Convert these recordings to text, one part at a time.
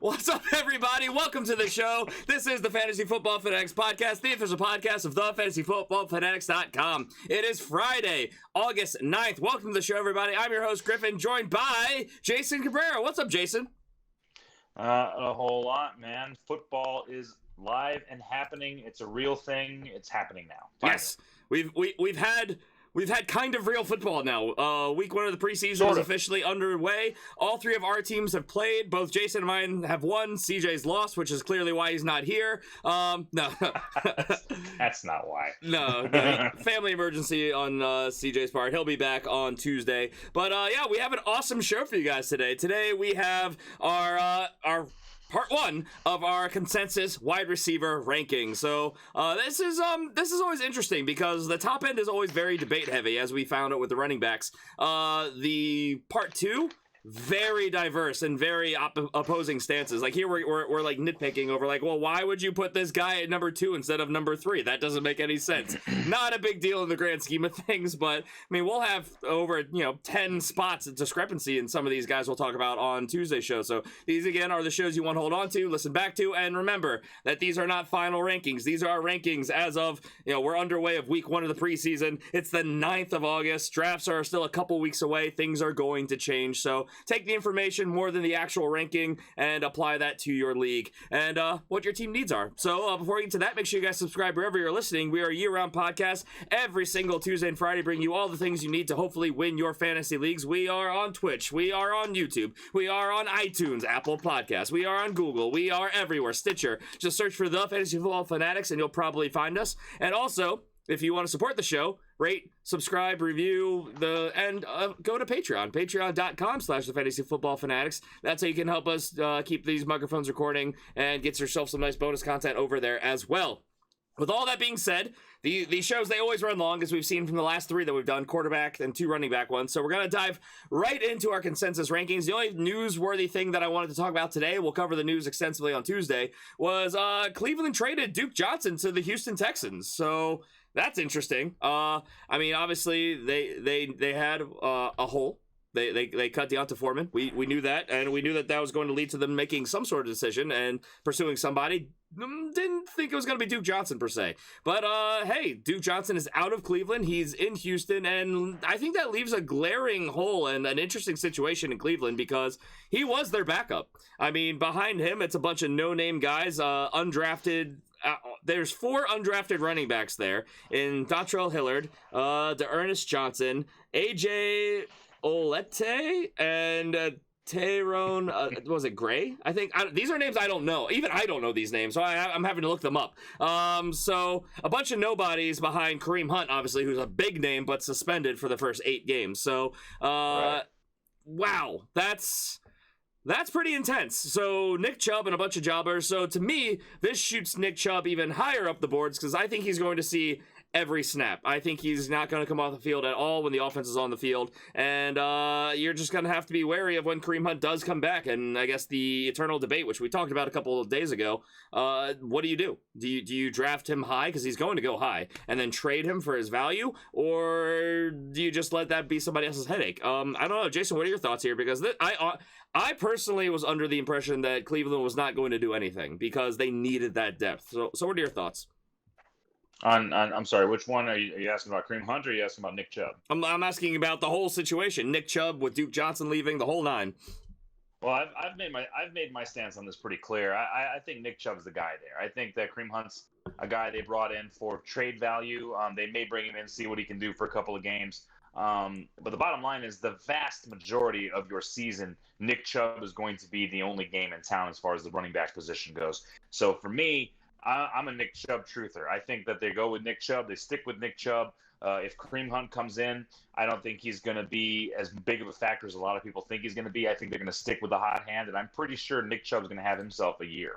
What's up, everybody? Welcome to the show. This is the Fantasy Football Fanatics podcast, the official podcast of thefantasyfootballfanatics.com. It is Friday, August 9th. Welcome to the show, everybody. I'm your host, Griffin, joined by Jason Cabrera. What's up, Jason? A whole lot, man. Football is live and happening. It's a real thing. It's happening now. Finally. Yes, we've had kind of real football now. Week one of the preseason is officially underway. All three of our teams have played. Both Jason and mine have won. CJ's lost, which is clearly why he's not here. No. That's not why. No, family emergency on CJ's part. He'll be back on Tuesday. But yeah, we have an awesome show for you guys today. Today we have our part one of our consensus wide receiver ranking. So this is always interesting because the top end is always very debate heavy, as we found out with the running backs. The part two, very diverse and very opposing stances. Like here we're like nitpicking over like, well, why would you put this guy at number 2 instead of number 3? That doesn't make any sense. Not a big deal in the grand scheme of things, but I mean, we'll have over 10 spots of discrepancy in some of these guys we'll talk about on Tuesday's show. So these again are the shows you want to hold on to, listen back to, and remember that these are not final rankings. These are our rankings as of we're underway of week 1 of the preseason. It's the 9th of August. Drafts are still a couple weeks away. Things are going to change. So take the information more than the actual ranking and apply that to your league and what your team needs are. So before we get to that, make sure you guys subscribe wherever you're listening. We are a year-round podcast every single Tuesday and Friday, bringing you all the things you need to hopefully win your fantasy leagues. We are on Twitch. We are on YouTube. We are on iTunes, Apple Podcasts. We are on Google. We are everywhere. Stitcher. Just search for The Fantasy Football Fanatics and you'll probably find us. And also, if you want to support the show, rate, subscribe, review, and go to Patreon, patreon.com/thefantasyfootballfanatics. That's how you can help us keep these microphones recording and get yourself some nice bonus content over there as well. With all that being said, these shows, they always run long, as we've seen from the last 3 that we've done, quarterback and 2 running back ones. So we're going to dive right into our consensus rankings. The only newsworthy thing that I wanted to talk about today, we'll cover the news extensively on Tuesday, was Cleveland traded Duke Johnson to the Houston Texans. So that's interesting. I mean, obviously, they had a hole. They cut Deonta Foreman. We knew that, and we knew that was going to lead to them making some sort of decision and pursuing somebody. Didn't think it was going to be Duke Johnson per se. But hey, Duke Johnson is out of Cleveland. He's in Houston, and I think that leaves a glaring hole and an interesting situation in Cleveland because he was their backup. I mean, behind him, it's a bunch of no-name guys, undrafted. There's 4 undrafted running backs there in Dontrell Hillard, D'Ernest Johnson, AJ Olete, and Tyrone, was it Gray? I think these are names I don't know. Even I don't know these names, so I'm having to look them up. So a bunch of nobodies behind Kareem Hunt, obviously, who's a big name but suspended for the first 8 games. So, right. Wow, that's pretty intense. So Nick Chubb and a bunch of jobbers. So to me, this shoots Nick Chubb even higher up the boards because I think he's going to see every snap. I think he's not going to come off the field at all when the offense is on the field. And you're just going to have to be wary of when Kareem Hunt does come back. And I guess the eternal debate, which we talked about a couple of days ago, what do you do? Do you draft him high because he's going to go high and then trade him for his value? Or do you just let that be somebody else's headache? I don't know. Jason, what are your thoughts here? Because I personally was under the impression that Cleveland was not going to do anything because they needed that depth. So what are your thoughts? I'm sorry, which one are you asking about? Kareem Hunt or are you asking about Nick Chubb? I'm asking about the whole situation. Nick Chubb with Duke Johnson leaving, the whole 9. Well, I've made my stance on this pretty clear. I think Nick Chubb's the guy there. I think that Kareem Hunt's a guy they brought in for trade value. They may bring him in, see what he can do for a couple of games. But the bottom line is the vast majority of your season, Nick Chubb is going to be the only game in town as far as the running back position goes. So for me, I'm a Nick Chubb truther. I think that they go with Nick Chubb. They stick with Nick Chubb. If Kareem Hunt comes in, I don't think he's going to be as big of a factor as a lot of people think he's going to be. I think they're going to stick with the hot hand, and I'm pretty sure Nick Chubb's going to have himself a year.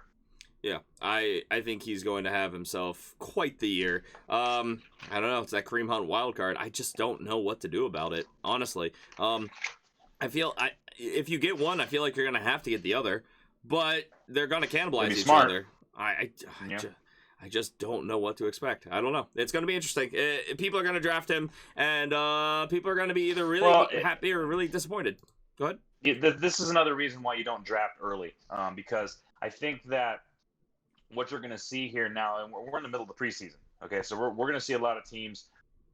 Yeah, I think he's going to have himself quite the year. I don't know. It's that Kareem Hunt wild card. I just don't know what to do about it, honestly. I feel if you get one, I feel like you're going to have to get the other, but they're going to cannibalize each other. I just don't know what to expect. I don't know. It's going to be interesting. People are going to draft him, and people are going to be either really happy or really disappointed. Go ahead. This is another reason why you don't draft early, because I think that what you're going to see here now, and we're in the middle of the preseason. Okay, so we're going to see a lot of teams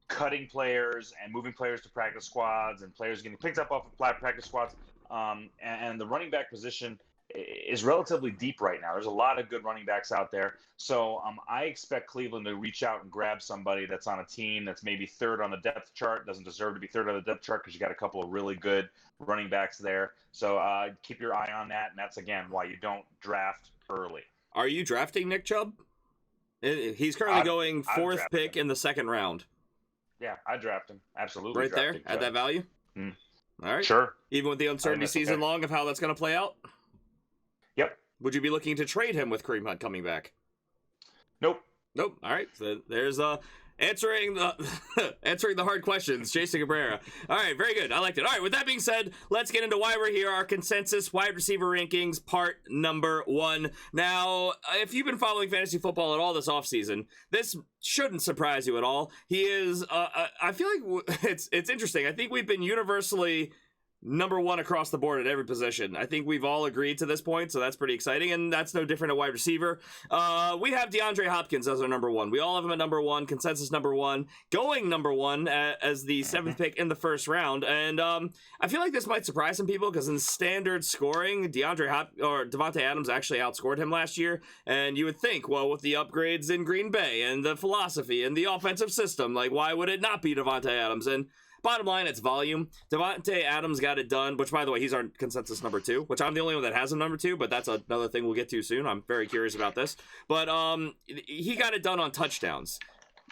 cutting players and moving players to practice squads, and players getting picked up off of practice squads. And the running back position is relatively deep right now. There's a lot of good running backs out there. So I expect Cleveland to reach out and grab somebody that's on a team that's maybe third on the depth chart, doesn't deserve to be third on the depth chart because you got a couple of really good running backs there. So keep your eye on that, and that's, again, why you don't draft early. Are you drafting Nick Chubb? He's currently going fourth pick in the second round. Yeah, I draft him. Absolutely. Right there at that value? Mm. All right. Sure. Even with the uncertainty season long of how that's going to play out? Yep. Would you be looking to trade him with Kareem Hunt coming back? Nope. All right. So there's answering the hard questions, Jason Cabrera. All right, very good. I liked it. All right, with that being said, let's get into why we're here. Our consensus wide receiver rankings, part number 1. Now, if you've been following fantasy football at all this offseason, this shouldn't surprise you at all. He is, I feel like it's interesting. I think we've been universally number 1 across the board at every position. I think we've all agreed to this point, so that's pretty exciting, and that's no different at wide receiver. We have DeAndre Hopkins as our number 1. We all have him at number 1, consensus number 1, going number 1 as the 7th pick in the first round, and I feel like this might surprise some people because in standard scoring, Davante Adams actually outscored him last year, and you would think, well, with the upgrades in Green Bay and the philosophy and the offensive system, like, why would it not be Davante Adams? And bottom line, it's volume. Davante Adams got it done, which, by the way, he's our consensus number 2, which I'm the only one that has him number 2, but that's another thing we'll get to soon. I'm very curious about this. But he got it done on touchdowns.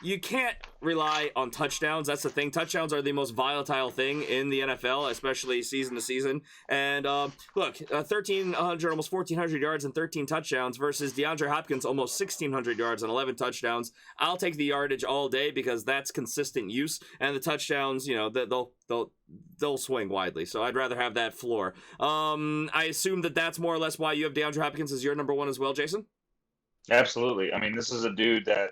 You can't rely on touchdowns. That's the thing. Touchdowns are the most volatile thing in the NFL, especially season to season. And look, 1,300, almost 1,400 yards and 13 touchdowns versus DeAndre Hopkins, almost 1,600 yards and 11 touchdowns. I'll take the yardage all day because that's consistent use. And the touchdowns, you know, they'll swing widely. So I'd rather have that floor. I assume that's more or less why you have DeAndre Hopkins as your number 1 as well, Jason? Absolutely. I mean, this is a dude that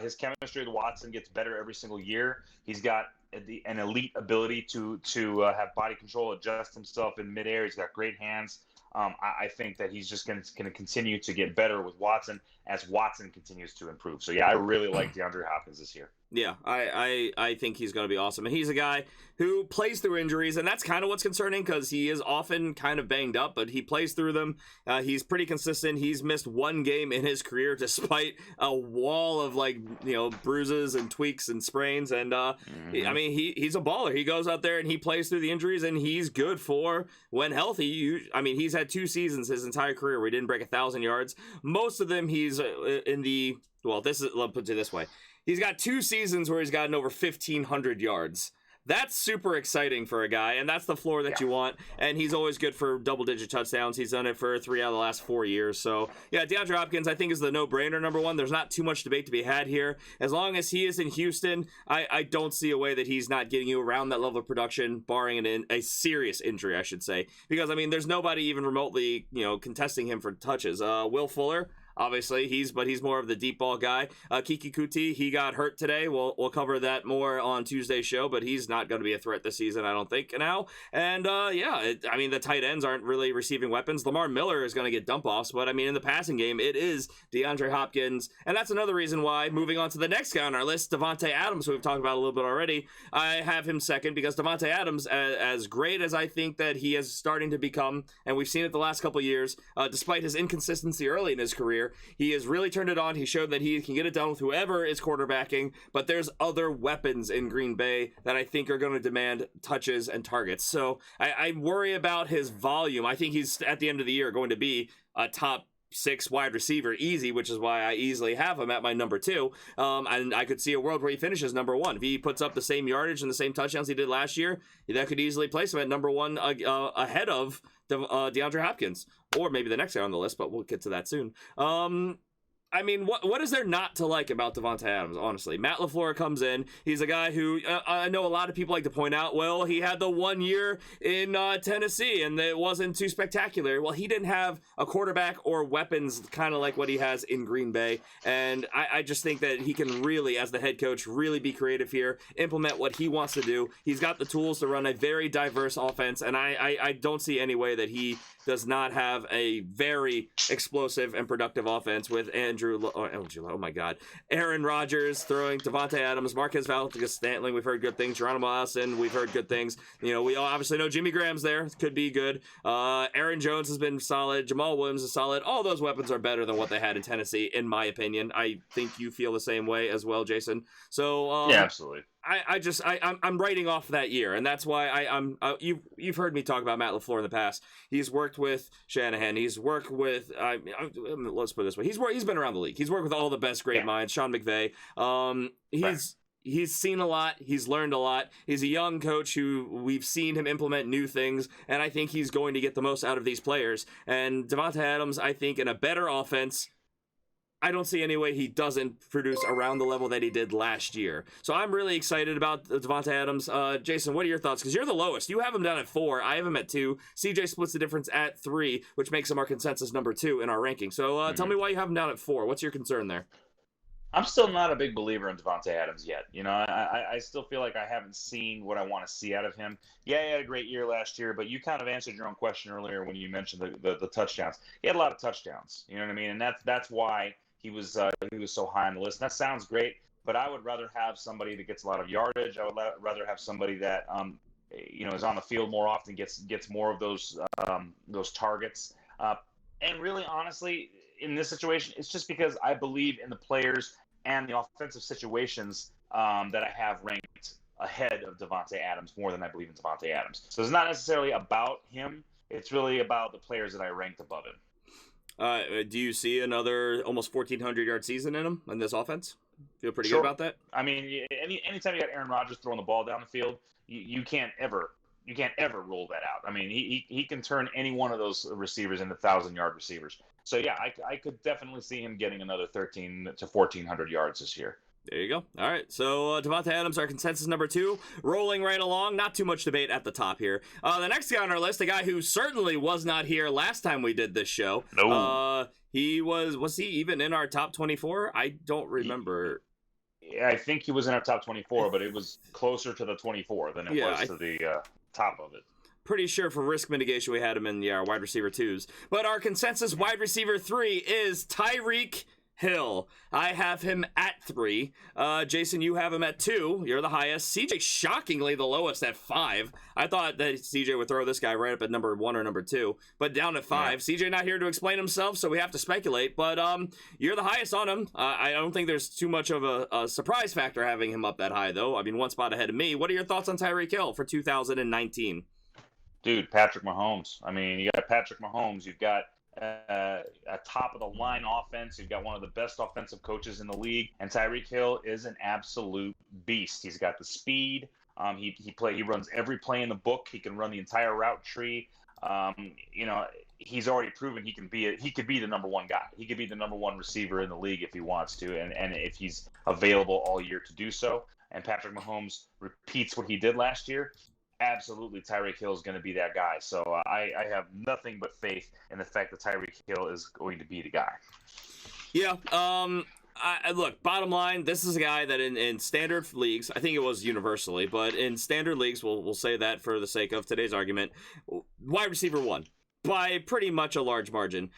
his chemistry with Watson gets better every single year. He's got an elite ability to have body control, adjust himself in midair. He's got great hands. I think that he's just going to continue to get better with Watson as Watson continues to improve. So, yeah, I really like DeAndre Hopkins this year. Yeah, I think he's going to be awesome. And he's a guy who plays through injuries, and that's kind of what's concerning because he is often kind of banged up, but he plays through them. He's pretty consistent. He's missed 1 game in his career despite a wall of, like, you know, bruises and tweaks and sprains. And, I mean, he's a baller. He goes out there and he plays through the injuries, and he's good for when healthy. I mean, he's had 2 seasons his entire career where he didn't break 1,000 yards. Most of them he's in the, well, let me put it this way. He's got 2 seasons where he's gotten over 1,500 yards. That's super exciting for a guy, and that's the floor that you want. And he's always good for double-digit touchdowns. He's done it for 3 out of the last 4 years. So, yeah, DeAndre Hopkins, I think, is the no-brainer number 1. There's not too much debate to be had here. As long as he is in Houston, I don't see a way that he's not getting you around that level of production, barring a serious injury, I should say. Because, I mean, there's nobody even remotely, you know, contesting him for touches. Will Fuller, obviously, he's more of the deep ball guy. Kiki Kuti, he got hurt today. We'll cover that more on Tuesday's show, but he's not going to be a threat this season, I don't think, now. And, I mean, the tight ends aren't really receiving weapons. Lamar Miller is going to get dump-offs, but, I mean, in the passing game, it is DeAndre Hopkins. And that's another reason why, moving on to the next guy on our list, Davante Adams, who we've talked about a little bit already, I have him second because Davante Adams, as great as I think that he is starting to become, and we've seen it the last couple of years, despite his inconsistency early in his career, he has really turned it on. He showed that he can get it done with whoever is quarterbacking, but there's other weapons in Green Bay that I think are going to demand touches and targets. So I worry about his volume. I think he's, at the end of the year, going to be a top 6 wide receiver easy, which is why I easily have him at my number 2. And I could see a world where he finishes number 1. If he puts up the same yardage and the same touchdowns he did last year, that could easily place him at number 1 ahead of DeAndre Hopkins, or maybe the next guy on the list, but we'll get to that soon. I mean, what is there not to like about Davante Adams, honestly? Matt LaFleur comes in. He's a guy who I know a lot of people like to point out, well, he had the 1 year in Tennessee, and it wasn't too spectacular. Well, he didn't have a quarterback or weapons kind of like what he has in Green Bay, and I just think that he can really, as the head coach, really be creative here, implement what he wants to do. He's got the tools to run a very diverse offense, and I don't see any way that he does not have a very explosive and productive offense with oh my God, Aaron Rodgers throwing, Davante Adams, Marquez Valdes-Scantling, we've heard good things, Geronimo Allison, we've heard good things. You know, we all obviously know Jimmy Graham's there, could be good. Aaron Jones has been solid, Jamal Williams is solid. All those weapons are better than what they had in Tennessee, in my opinion. I think you feel the same way as well, Jason. So yeah, absolutely. I'm writing off that year, and that's why you've heard me talk about Matt LaFleur in the past. He's worked with Shanahan. He's worked with let's put it this way. He's been around the league. He's worked with all the best great minds. Sean McVay. He's seen a lot. He's learned a lot. He's a young coach who we've seen him implement new things, and I think he's going to get the most out of these players. And Davante Adams, I think, in a better offense, I don't see any way he doesn't produce around the level that he did last year. So I'm really excited about Davante Adams. Jason, what are your thoughts? Because you're the lowest. You have him down at 4. I have him at 2. CJ splits the difference at 3, which makes him our consensus number 2 in our ranking. So tell me why you have him down at 4. What's your concern there? I'm still not a big believer in Davante Adams yet. You know, I still feel like I haven't seen what I want to see out of him. Yeah, he had a great year last year, but you kind of answered your own question earlier when you mentioned the touchdowns. He had a lot of touchdowns. You know what I mean? And that's why he was so high on the list. And that sounds great, but I would rather have somebody that gets a lot of yardage. I would rather have somebody that is on the field more often, gets more of those targets. And really, honestly, in this situation, it's just because I believe in the players and the offensive situations that I have ranked ahead of Davante Adams more than I believe in Davante Adams. So it's not necessarily about him. It's really about the players that I ranked above him. Do you see another almost 1,400-yard season in him in this offense? Feel pretty good about that? I mean, anytime you got Aaron Rodgers throwing the ball down the field, you can't ever rule that out. I mean, he can turn any one of those receivers into 1,000-yard receivers. So yeah, I could definitely see him getting another 1,300 to 1,400 yards this year. There you go. All right. So Davante Adams, our consensus number 2, rolling right along. Not too much debate at the top here. The next guy on our list, a guy who certainly was not here last time we did this show. No. He was he even in our top 24? I don't remember. I think he was in our top 24, but it was closer to the 24 than it was to the top of it. Pretty sure for risk mitigation we had him in our wide receiver 2s. But our consensus wide receiver 3 is Tyreek Hill. I have him at 3. Jason, you have him at 2. You're the highest. CJ shockingly the lowest at 5. I thought that CJ would throw this guy right up at number 1 or number 2, but down at 5. Yeah. CJ not here to explain himself, so we have to speculate. But you're the highest on him. I don't think there's too much of a surprise factor having him up that high, though. I mean, one spot ahead of me. What are your thoughts on Tyreek Hill for 2019? Dude, Patrick Mahomes. I mean, you got Patrick Mahomes. You've got a top of the line offense. You've got one of the best offensive coaches in the league, and Tyreek Hill is an absolute beast. He's got the speed. He runs every play in the book. He can run the entire route tree. He's already proven he could be the number 1 guy. He could be the number 1 receiver in the league if he wants to, and if he's available all year to do so. And Patrick Mahomes repeats what he did last year. Absolutely, Tyreek Hill is going to be that guy. So I have nothing but faith in the fact that Tyreek Hill is going to be the guy. Yeah. Look, bottom line, this is a guy that in standard leagues, I think it was universally, but in standard leagues, we'll say that for the sake of today's argument, wide receiver 1 by pretty much a large margin.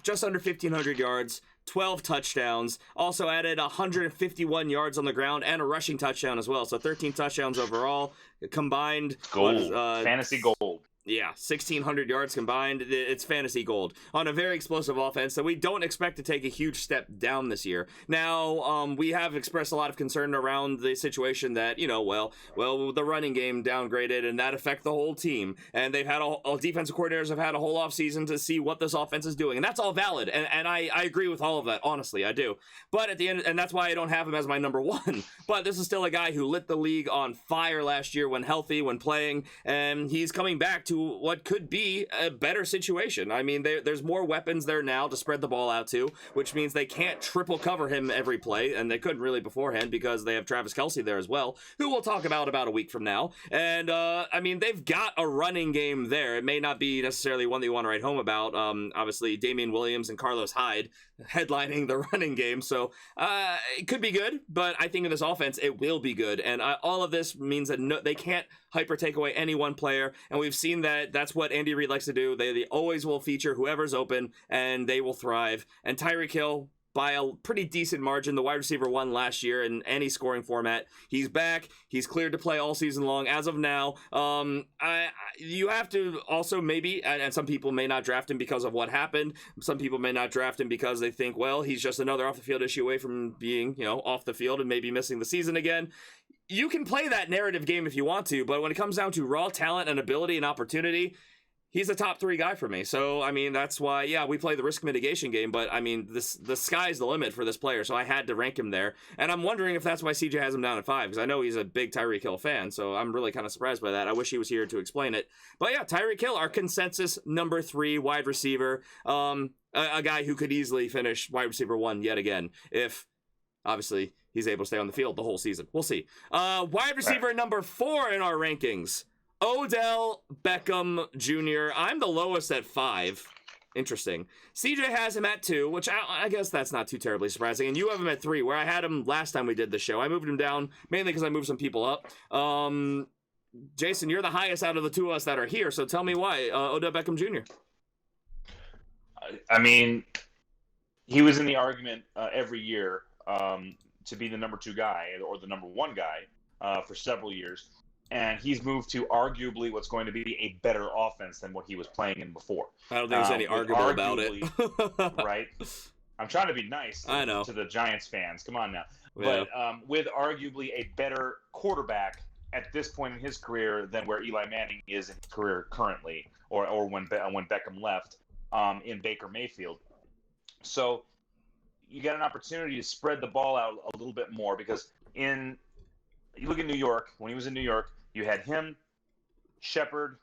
Just under 1,500 yards. 12 touchdowns, also added 151 yards on the ground and a rushing touchdown as well. So 13 touchdowns overall combined. Gold. Fantasy gold. Yeah, 1,600 yards combined. It's fantasy gold on a very explosive offense that we don't expect to take a huge step down this year. Now, we have expressed a lot of concern around the situation that, the running game downgraded and that affect the whole team. And they've had all defensive coordinators have had a whole offseason to see what this offense is doing. And that's all valid. And I agree with all of that, honestly, I do. But at the end, and that's why I don't have him as my number 1. But this is still a guy who lit the league on fire last year when healthy, when playing. And he's coming back to to what could be a better situation. I mean, there's more weapons there now to spread the ball out to, which means they can't triple cover him every play, and they couldn't really beforehand because they have Travis Kelce there as well, who we'll talk about a week from now. And I mean, they've got a running game there. It may not be necessarily one that you want to write home about. Obviously, Damian Williams and Carlos Hyde headlining the running game, so it could be good, but I think in this offense it will be good. And all of this means that they can't hyper take away any one player, and we've seen that that's what Andy Reid likes to do. They always will feature whoever's open, and they will thrive. And Tyreek Hill, by a pretty decent margin, the wide receiver one last year in any scoring format. He's back. He's cleared to play all season long as of now. You have to also maybe, and some people may not draft him because of what happened. Some people may not draft him because they think, well, he's just another off the field issue away from being, off the field and maybe missing the season again. You can play that narrative game if you want to, but when it comes down to raw talent and ability and opportunity, he's a top 3 guy for me. So, I mean, that's why, yeah, we play the risk mitigation game, but I mean, the sky's the limit for this player, so I had to rank him there. And I'm wondering if that's why CJ has him down at 5, because I know he's a big Tyreek Hill fan, so I'm really kind of surprised by that. I wish he was here to explain it. But yeah, Tyreek Hill, our consensus number 3 wide receiver, a guy who could easily finish wide receiver 1 yet again, if, obviously, he's able to stay on the field the whole season. We'll see. Wide receiver number 4 in our rankings, Odell Beckham Jr. I'm the lowest at 5. Interesting. CJ has him at 2, which I guess that's not too terribly surprising. And you have him at 3, where I had him last time we did the show. I moved him down mainly because I moved some people up. Jason, you're the highest out of the two of us that are here, so tell me why Odell Beckham Jr. I mean, he was in the argument every year to be the number 2 guy or the number 1 guy for several years. And he's moved to arguably what's going to be a better offense than what he was playing in before. I don't think there's any arguable about it. Right? I'm trying to be nice I know. To the Giants fans. Come on now. Yeah. But with arguably a better quarterback at this point in his career than where Eli Manning is in his career currently, or when Beckham left, in Baker Mayfield. So you got an opportunity to spread the ball out a little bit more, because you look at New York, when he was in New York, you had him, Shepard,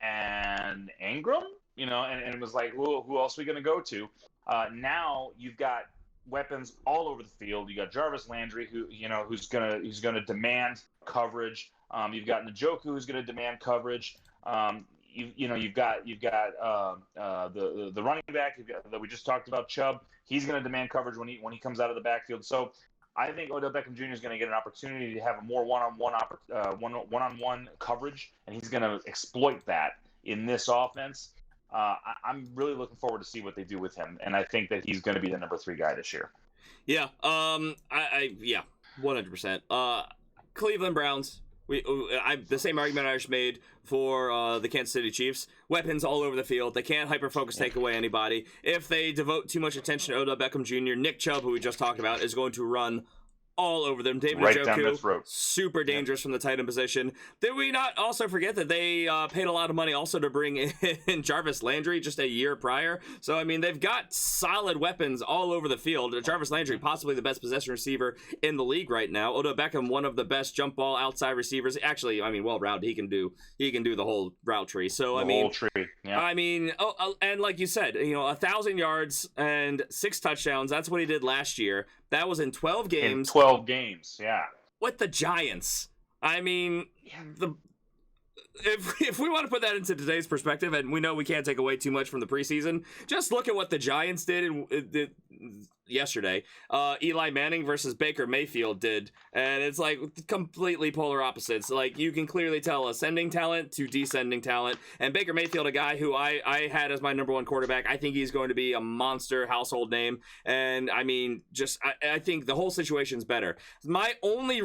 and Ingram, and it was like, who else are we going to go to? Now you've got weapons all over the field. You got Jarvis Landry, who's gonna demand coverage. You've got Njoku, who's going to demand coverage. You've got the running back that we just talked about, Chubb. He's going to demand coverage when he comes out of the backfield. So I think Odell Beckham Jr. is going to get an opportunity to have a more one-on-one coverage, and he's going to exploit that in this offense. I'm really looking forward to see what they do with him, and I think that he's going to be the number 3 guy this year. Yeah, 100%. Cleveland Browns. The same argument I just made for the Kansas City Chiefs. Weapons all over the field. They can't hyper-focus take away anybody. If they devote too much attention to Odell Beckham Jr., Nick Chubb, who we just talked about, is going to run all over them. David Njoku, super dangerous from the tight end position. Did we not also forget that they paid a lot of money also to bring in Jarvis Landry just a year prior? So, I mean, they've got solid weapons all over the field. Jarvis Landry, possibly the best possession receiver in the league right now. Odell Beckham, one of the best jump ball outside receivers. Actually, I mean, well-rounded. He can do the whole route tree. So, whole tree. Yeah. I mean, and like you said, 1,000 yards and 6 touchdowns. That's what he did last year. That was in 12 games. 12 games, yeah. With the Giants. I mean, if we want to put that into today's perspective, and we know we can't take away too much from the preseason, just look at what the Giants did yesterday. Eli Manning versus Baker Mayfield did, and it's like completely polar opposites. Like, you can clearly tell ascending talent to descending talent. And Baker Mayfield, a guy who I had as my number 1 quarterback, I think he's going to be a monster household name. And I mean, I think the whole situation's better. The only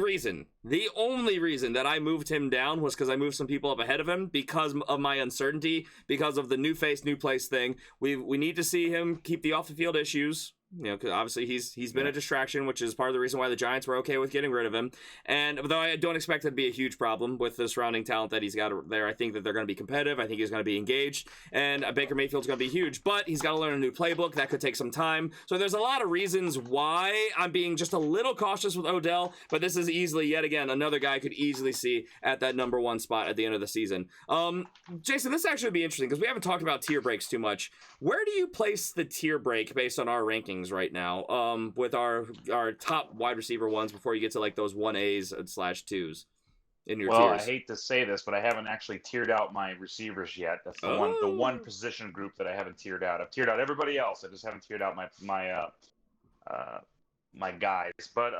reason that I moved him down was because I moved some people up ahead of him because of my uncertainty, because of the new face, new place thing. We need to see him keep the off the field issues because obviously he's been a distraction, which is part of the reason why the Giants were okay with getting rid of him. And though I don't expect it to be a huge problem with the surrounding talent that he's got there, I think that they're going to be competitive. I think he's going to be engaged, and Baker Mayfield's going to be huge. But he's got to learn a new playbook. That could take some time. So there's a lot of reasons why I'm being just a little cautious with Odell. But this is easily, yet again, another guy I could easily see at that number 1 spot at the end of the season. Jason, this actually would be interesting because we haven't talked about tier breaks too much. Where do you place the tier break based on our rankings right now, with our top wide receiver ones before you get to like those 1As/2s in your tiers? I hate to say this, but I haven't actually tiered out my receivers yet. That's the one position group that I haven't tiered out. I've tiered out everybody else. I just haven't tiered out my guys. But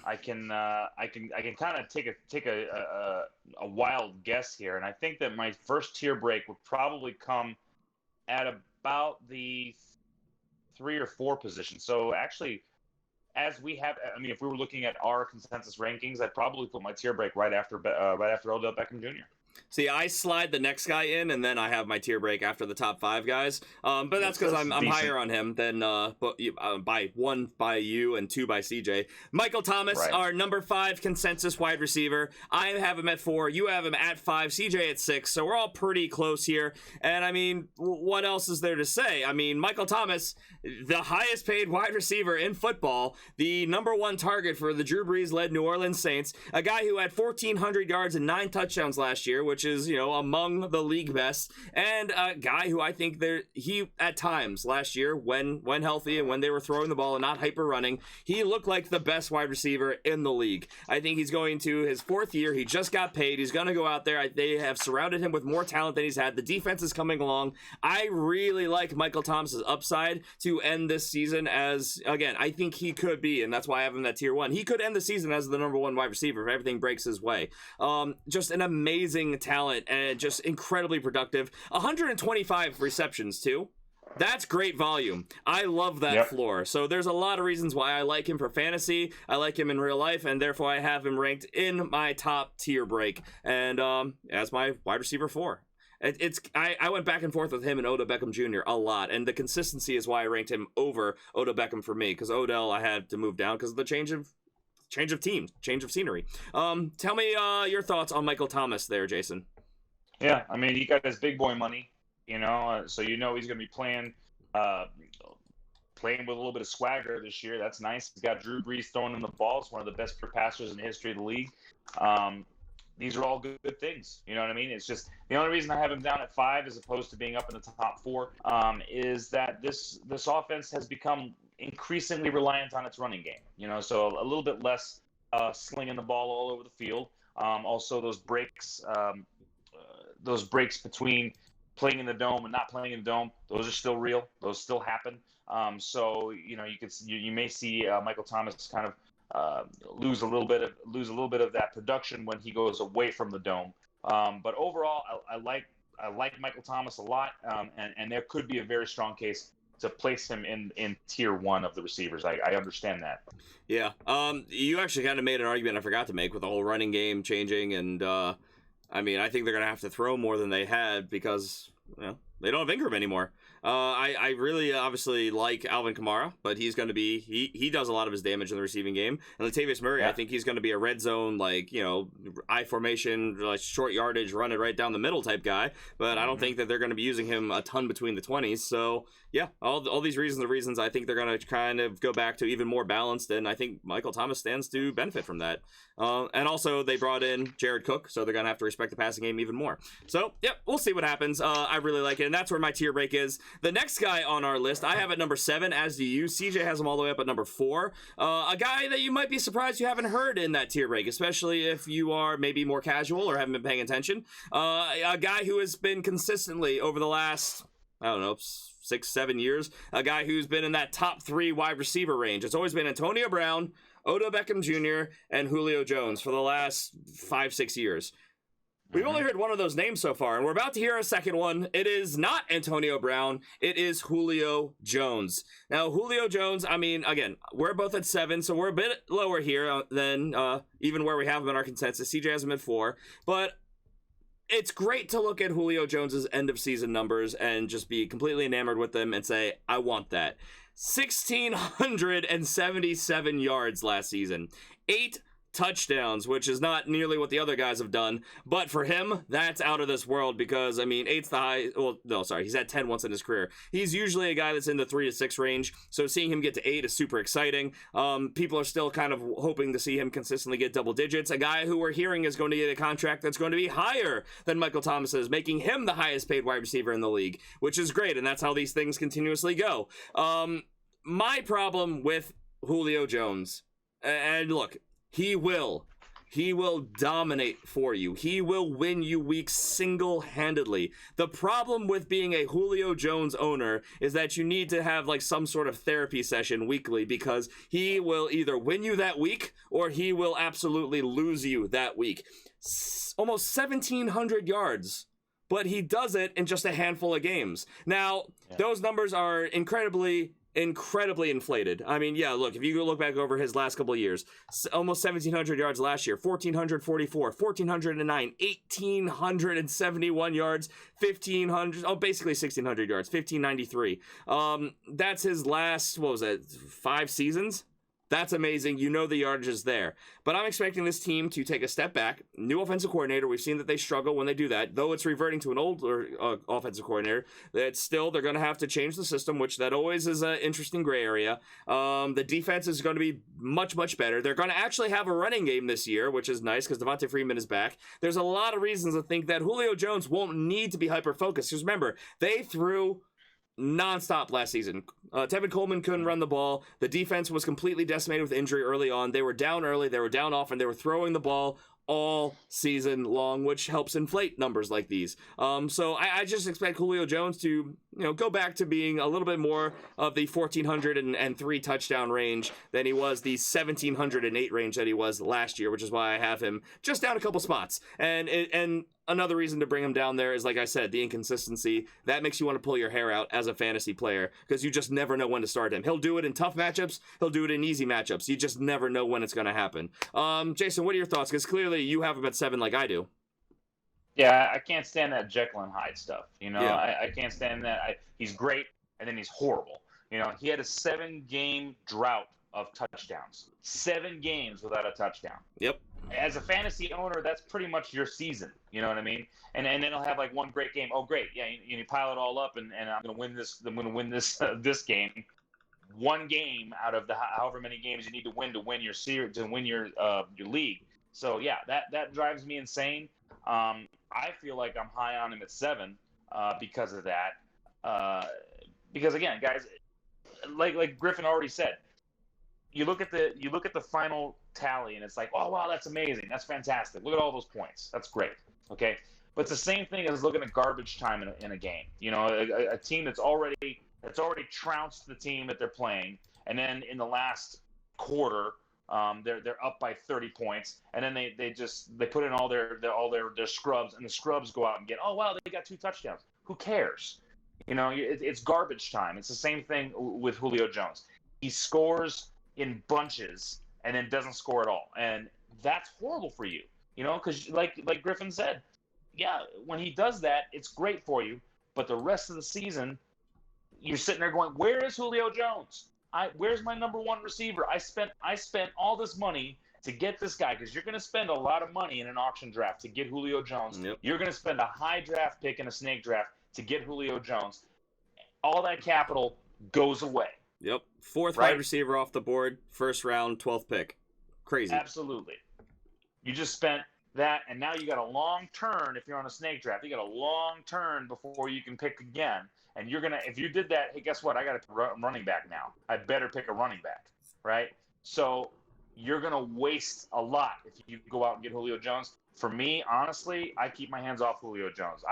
I can kind of take a wild guess here, and I think that my first tier break would probably come at about the 3 or 4 position. So actually, as we have, I mean, if we were looking at our consensus rankings, I'd probably put my tier break right after Odell Beckham Jr. See, I slide the next guy in, and then I have my tier break after the top 5 guys. But that's because I'm higher on him than by 1 by you and 2 by CJ. Michael Thomas, our number 5 consensus wide receiver. I have him at 4. You have him at 5. CJ at 6. So we're all pretty close here. And I mean, what else is there to say? I mean, Michael Thomas, the highest paid wide receiver in football, the number 1 target for the Drew Brees-led New Orleans Saints, a guy who had 1,400 yards and 9 touchdowns last year, which is, among the league best, and a guy who I think he at times last year, when healthy and when they were throwing the ball and not hyper running, he looked like the best wide receiver in the league. I think he's going to his 4th year. He just got paid. He's going to go out there. They have surrounded him with more talent than he's had. The defense is coming along. I really like Michael Thomas's upside to end this season as, again, I think he could be, and that's why I have him at tier 1. He could end the season as the number 1 wide receiver if everything breaks his way. Just an amazing talent and just incredibly productive. 125 receptions too. That's great volume. I love that floor. So there's a lot of reasons why I like him for fantasy. I like him in real life, and therefore I have him ranked in my top tier break and as my wide receiver 4. I went back and forth with him and Odell Beckham Jr. a lot, and the consistency is why I ranked him over Odell Beckham for me, because Odell I had to move down because of the change of team, change of scenery. Tell me your thoughts on Michael Thomas there, Jason. Yeah, I mean, he got his big boy money, so he's going to be playing with a little bit of swagger this year. That's nice. He's got Drew Brees throwing him the ball. It's one of the best passers in the history of the league. These are all good things. You know what I mean? It's just the only reason I have him down at 5 as opposed to being up in the top 4 is that this offense has become increasingly reliant on its running game. So a little bit less slinging the ball all over the field. Also, those breaks between playing in the dome and not playing in the dome, those are still real. Those still happen. So you may see Michael Thomas kind of lose a little bit of that production when he goes away from the dome. But overall, I like Michael Thomas a lot, and there could be a very strong case to place him in tier 1 of the receivers. I understand that. Yeah. You actually kind of made an argument I forgot to make with the whole running game changing, and I mean, I think they're going to have to throw more than they had because they don't have Ingram anymore. I really obviously like Alvin Kamara, but he's going to be he does a lot of his damage in the receiving game. And Latavius Murray, I think he's going to be a red zone, I formation, short yardage, run it right down the middle type guy. But I don't think that they're going to be using him a ton between the 20s. So yeah, all these reasons are reasons I think they're going to kind of go back to even more balanced, and I think Michael Thomas stands to benefit from that. And also they brought in Jared Cook, so they're going to have to respect the passing game even more. So yeah, we'll see what happens. I really like it, and that's where my tier break is. The next guy on our list, I have at number 7, as do you. CJ has him all the way up at number 4. A guy that you might be surprised you haven't heard in that tier break, especially if you are maybe more casual or haven't been paying attention. A guy who has been consistently over the last, 6-7 years, a guy who's been in that top 3 wide receiver range. It's always been Antonio Brown, Odell Beckham Jr., and Julio Jones for the last 5-6 years. We've only heard one of those names so far, and we're about to hear a second one. It is not Antonio Brown. It is Julio Jones. Now, Julio Jones, I mean, again, we're both at 7, so we're a bit lower here than even where we have him in our consensus. CJ has him at 4, but it's great to look at Julio Jones's end-of-season numbers and just be completely enamored with them and say, I want that. 1,677 yards last season. 8 touchdowns, which is not nearly what the other guys have done, but for him, that's out of this world because, I mean, 8's the high, well, no, sorry, he's had 10 once in his career. He's usually a guy that's in the 3 to 6 range, so seeing him get to 8 is super exciting. People are still kind of hoping to see him consistently get double digits. A guy who we're hearing is going to get a contract that's going to be higher than Michael Thomas's, making him the highest paid wide receiver in the league, which is great, and that's how these things continuously go. My problem with Julio Jones, and look, He will dominate for you. He will win you weeks single-handedly. The problem with being a Julio Jones owner is that you need to have like some sort of therapy session weekly because he will either win you that week or he will absolutely lose you that week. Almost 1,700 yards. But he does it in just a handful of games. Now, those numbers are incredibly inflated. I mean, yeah, look, if you go look back over his last couple of years, almost 1,700 yards last year, 1,444, 1,409, 1,871 yards, 1,500, basically 1,600 yards, 1,593. That's his last, 5 seasons? That's amazing. You know the yardage is there. But I'm expecting this team to take a step back. New offensive coordinator. We've seen that they struggle when they do that. Though it's reverting to an older offensive coordinator, that still they're going to have to change the system, which that always is an interesting gray area. The defense is going to be much, much better. They're going to actually have a running game this year, which is nice because Devontae Freeman is back. There's a lot of reasons to think that Julio Jones won't need to be hyper-focused. Because remember, they threw nonstop last season. Tevin Coleman couldn't run the ball. The defense was completely decimated with injury early on. They were down early. They were down often. They were throwing the ball all season long, which helps inflate numbers like these. So I just expect Julio Jones to, go back to being a little bit more of the 1,403 touchdown range than he was the 1,708 range that he was last year, which is why I have him just down a couple spots. And another reason to bring him down there is, like I said, the inconsistency. That makes you want to pull your hair out as a fantasy player because you just never know when to start him. He'll do it in tough matchups. He'll do it in easy matchups. You just never know when it's going to happen. Jason, what are your thoughts? Because clearly you have him at 7 like I do. Yeah, I can't stand that Jekyll and Hyde stuff. Yeah. I can't stand that. He's great, and then he's horrible. He had a 7-game drought of touchdowns. 7 games without a touchdown. Yep. As a fantasy owner, that's pretty much your season. You know what I mean? And then he'll have like one great game. Oh, great! Yeah, you pile it all up, and I'm going to win this. I'm going to win this this game. One game out of the however many games you need to win your series, to win your league. So yeah, that drives me insane. I feel like I'm high on him at 7 because of that. Because again, guys, like Griffin already said, you look at the final tally and it's like, oh wow, that's amazing, that's fantastic. Look at all those points, that's great. Okay, but it's the same thing as looking at garbage time in a game. A team that's already trounced the team that they're playing, and then in the last quarter, they're up by 30 points, and then they put in all their scrubs, and the scrubs go out and get, oh wow, they got 2 touchdowns. Who cares? It's garbage time. It's the same thing with Julio Jones. He scores in bunches and then doesn't score at all, and that's horrible for you. Because like Griffin said, yeah, when he does that, it's great for you, but the rest of the season, you're sitting there going, where is Julio Jones? Where's my number 1 receiver? I spent all this money to get this guy, because you're going to spend a lot of money in an auction draft to get Julio Jones. Yep. You're going to spend a high draft pick in a snake draft to get Julio Jones. All that capital goes away. Yep. 4th wide receiver off the board, 1st round, 12th pick. Crazy. Absolutely. You just spent that, and now you got a long turn. If you're on a snake draft, you got a long turn before you can pick again. And if you did that, hey, guess what? I got a running back now. I better pick a running back, right? So you're going to waste a lot if you go out and get Julio Jones. For me, honestly, I keep my hands off Julio Jones.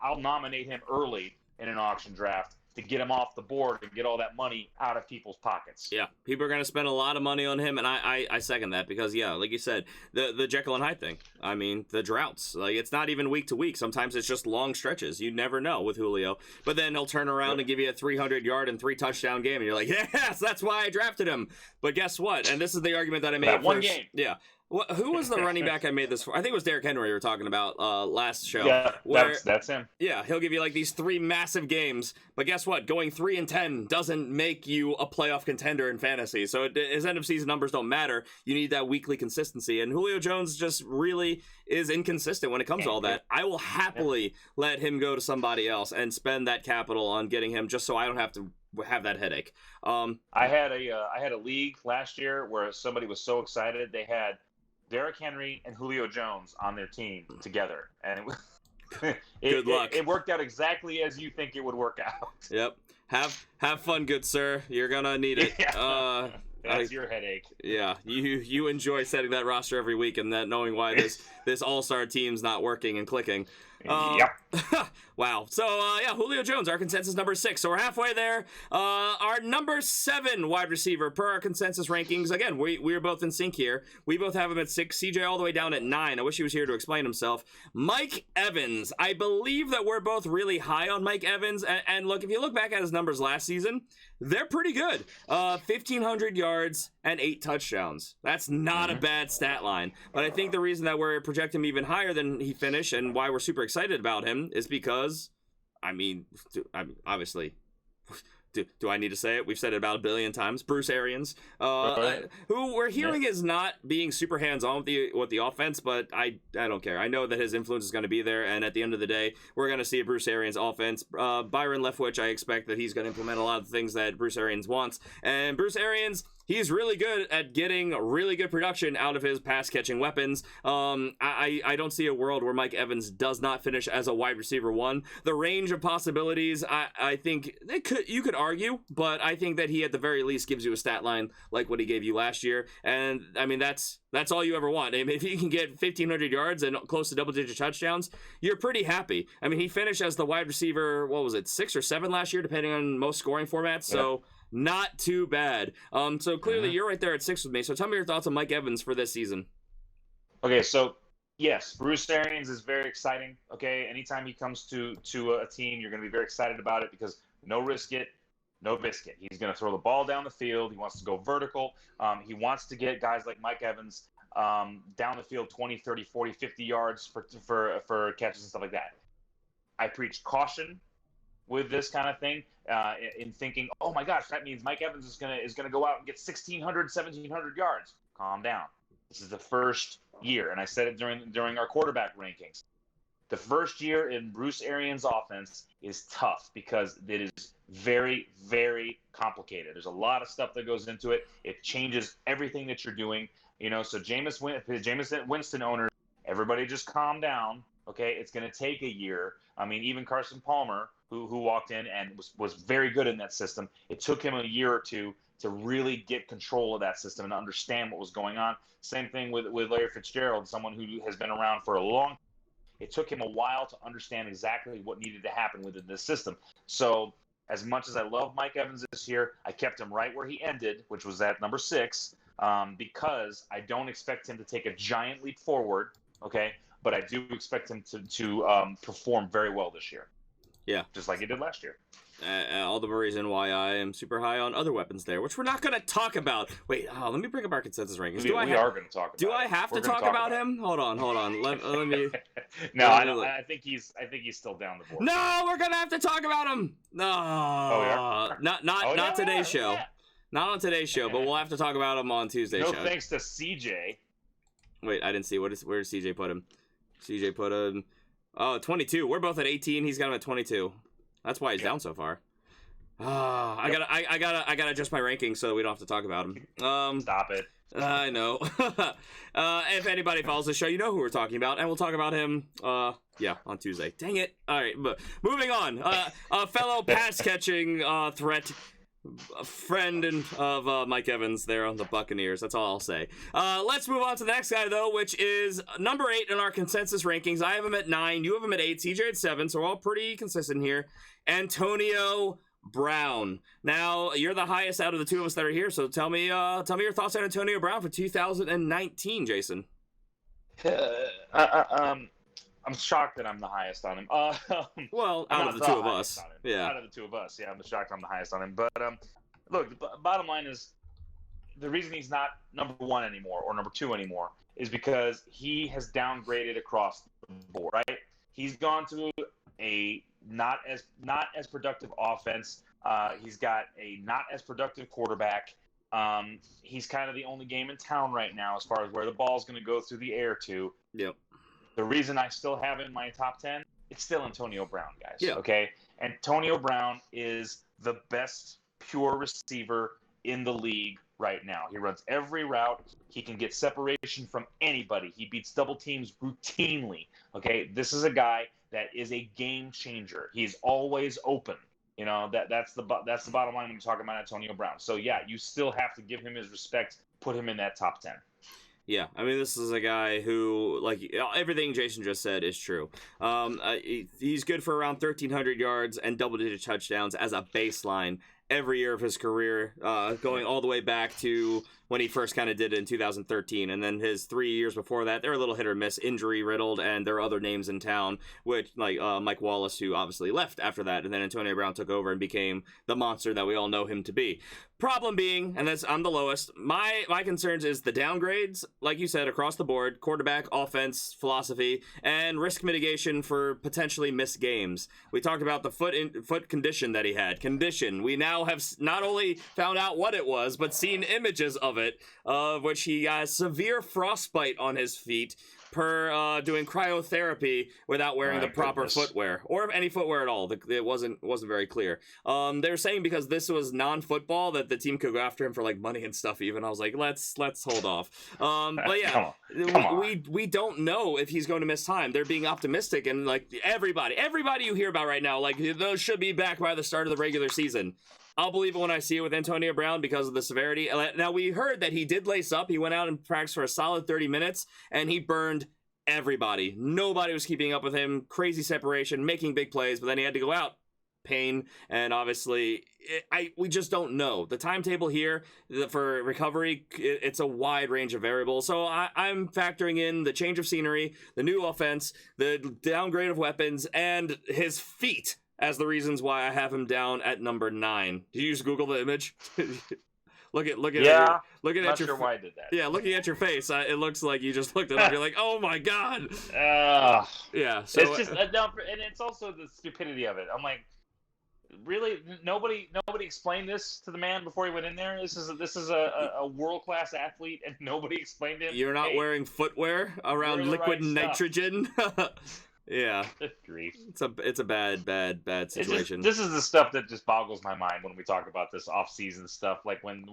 I'll nominate him early in an auction draft to get him off the board and get all that money out of people's pockets. Yeah, people are going to spend a lot of money on him, and I second that because, yeah, like you said, the Jekyll and Hyde thing. I mean, the droughts. Like, it's not even week to week. Sometimes it's just long stretches. You never know with Julio. But then he'll turn around and give you a 300-yard and 3-touchdown game, and you're like, yes, that's why I drafted him. But guess what? And this is the argument that I made one game. Yeah. Who was the running back I made this for? I think it was Derrick Henry we were talking about last show. Yeah, where, that's him. Yeah, he'll give you like these 3 massive games, but guess what? Going 3-10 doesn't make you a playoff contender in fantasy. So his end of season numbers don't matter. You need that weekly consistency, and Julio Jones just really is inconsistent when it comes to all that. I will happily let him go to somebody else and spend that capital on getting him just so I don't have to have that headache. I had a league last year where somebody was so excited they had Derrick Henry and Julio Jones on their team together, and it was good luck. It worked out exactly as you think it would work out. Yep. Have fun, good sir. You're gonna need it. Yeah. That's your headache. Yeah, you enjoy setting that roster every week and that knowing why this all-star team's not working and clicking. Yep. Wow. So, Julio Jones, our consensus number 6. So we're halfway there. Our number 7 wide receiver per our consensus rankings. Again, we are both in sync here. We both have him at 6. CJ all the way down at 9. I wish he was here to explain himself. Mike Evans. I believe that we're both really high on Mike Evans. And look, if you look back at his numbers last season, they're pretty good. 1,500 yards and 8 touchdowns. That's not a bad stat line. But I think the reason that we're projecting him even higher than he finished and why we're super excited about him is because, obviously, do I need to say it? We've said it about 1 billion times. Bruce Arians, who we're hearing is not being super hands-on with the offense, but I don't care. I know that his influence is going to be there, and at the end of the day, we're going to see a Bruce Arians offense. Byron Leftwich, I expect that he's going to implement a lot of the things that Bruce Arians wants, and Bruce Arians, he's really good at getting really good production out of his pass-catching weapons. I don't see a world where Mike Evans does not finish as a wide receiver 1. The range of possibilities, I think you could argue, but I think that he at the very least gives you a stat line like what he gave you last year. And I mean, that's all you ever want. I mean, if you can get 1,500 yards and close to double-digit touchdowns, you're pretty happy. I mean, he finished as the wide receiver, 6 or 7 last year, depending on most scoring formats. So not too bad. So clearly you're right there at 6 with me. So tell me your thoughts on Mike Evans for this season. Okay, so yes, Bruce Arians is very exciting. Okay, anytime he comes to a team, you're going to be very excited about it because no risk it, no biscuit. He's going to throw the ball down the field. He wants to go vertical. He wants to get guys like Mike Evans down the field 20, 30, 40, 50 yards for catches and stuff like that. I preach caution with this kind of thing in thinking, oh my gosh, that means Mike Evans is gonna go out and get 1,600, 1,700 yards. Calm down. This is the first year, and I said it during our quarterback rankings. The first year in Bruce Arians' offense is tough because it is very, very complicated. There's a lot of stuff that goes into it. It changes everything that you're doing. So Jameis Winston owners, everybody just calm down. Okay, it's going to take a year. I mean, even Carson Palmer, who walked in and was very good in that system, it took him a year or two to really get control of that system and understand what was going on. Same thing with Larry Fitzgerald, someone who has been around for a long time. It took him a while to understand exactly what needed to happen within this system. So as much as I love Mike Evans this year, I kept him right where he ended, which was at number 6, because I don't expect him to take a giant leap forward, okay? But I do expect him to perform very well this year. Yeah. Just like he did last year. All the reason why I am super high on other weapons there, which we're not going to talk about. Wait, let me bring up our consensus rankings. We are going to talk about Do I have to talk about him? Hold on. Let me. No, I think he's still down the board. No, we're going to have to talk about him. No. Not today's show. Yeah. Not on today's show, but we'll have to talk about him on Tuesday's show. No thanks to CJ. Wait, I didn't see. Where did CJ put him? CJ put him. Oh, 22. We're both at 18. He's got him at 22. That's why he's down so far. I gotta adjust my rankings so we don't have to talk about him. Stop it. I know. If anybody follows the show, you know who we're talking about, and we'll talk about him. On Tuesday. Dang it. All right, but moving on. A fellow pass catching threat. A friend of Mike Evans there on the Buccaneers. That's all I'll say. Let's move on to the next guy, though, which is number 8 in our consensus rankings. I have him at 9. You have him at 8. CJ at 7. So we're all pretty consistent here. Antonio Brown. Now, you're the highest out of the two of us that are here. So tell me your thoughts on Antonio Brown for 2019, Jason. I'm shocked that I'm the highest on him. Well, out of the two of us. Yeah. Out of the two of us, yeah, I'm shocked I'm the highest on him. But look, the bottom line is the reason he's not number 1 anymore or number 2 anymore is because he has downgraded across the board, right? He's gone to a not as productive offense. He's got a not as productive quarterback. He's kind of the only game in town right now as far as where the ball's going to go through the air to. Yep. The reason I still have it in my top 10, it's still Antonio Brown, guys. Yeah. Okay? Antonio Brown is the best pure receiver in the league right now. He runs every route. He can get separation from anybody. He beats double teams routinely. Okay? This is a guy that is a game changer. He's always open. You know, that's the bottom line when you're talking about Antonio Brown. So, yeah, you still have to give him his respect, put him in that top 10. Yeah, I mean, this is a guy who, like, everything Jason just said is true. He's good for around 1,300 yards and double-digit touchdowns as a baseline every year of his career, going all the way back to when he first kind of did it in 2013. And then his 3 years before that, they're a little hit or miss, injury-riddled, and there are other names in town, which, like Mike Wallace, who obviously left after that, and then Antonio Brown took over and became the monster that we all know him to be. Problem being, and I'm the lowest, my concerns is the downgrades, like you said, across the board, quarterback, offense, philosophy, and risk mitigation for potentially missed games. We talked about the foot condition that he had. We now have not only found out what it was, but seen images of it, of which he got severe frostbite on his feet per doing cryotherapy without wearing the proper footwear or any footwear at all. It wasn't very clear. They were saying because this was non-football that the team could go after him for like money and stuff. Even I was like, let's hold off. But yeah, Come on. We don't know if he's going to miss time. They're being optimistic, and like everybody you hear about right now, like those should be back by the start of the regular season. I'll believe it when I see it with Antonio Brown because of the severity. Now, we heard that he did lace up. He went out and practiced for a solid 30 minutes, and he burned everybody. Nobody was keeping up with him. Crazy separation, making big plays, but then he had to go out. Pain, and obviously, we just don't know. The timetable here for recovery, it's a wide range of variables. So I'm factoring in the change of scenery, the new offense, the downgrade of weapons, and his feet as the reasons why I have him down at number 9. Did you just Google the image? Look at yeah. Looking Not at your sure why I did that. Yeah, looking at your face, it looks like you just looked it up. You're like, oh my god. Yeah. So it's just and it's also the stupidity of it. I'm like, really? Nobody explained this to the man before he went in there. This is a world-class athlete, and nobody explained him. You're not wearing footwear around liquid nitrogen. Yeah, good grief. It's a bad situation. This is the stuff that just boggles my mind when we talk about this off-season stuff. Like when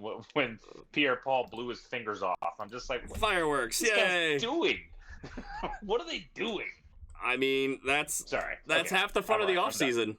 Pierre-Paul blew his fingers off, I'm just like, fireworks! What Yay! guys doing? What are they doing? I mean, that's half the fun of the off season.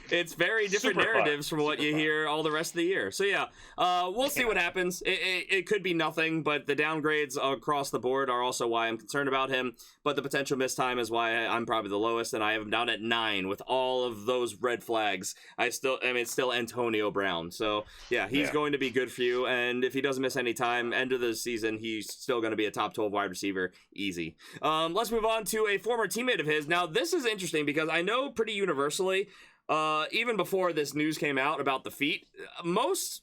It's very different narratives from what you hear all the rest of the year. So yeah, we'll see what happens. It could be nothing, but the downgrades across the board are also why I'm concerned about him. But the potential missed time is why I'm probably the lowest, and I have him down at 9 with all of those red flags. It's still Antonio Brown. So yeah, he's going to be good for you, and if he doesn't miss any time, end of the season, he's still going to be a top 12 wide receiver, easy. Let's move on to a former teammate of his. Now, this is interesting because I know pretty universally, even before this news came out about the feet, most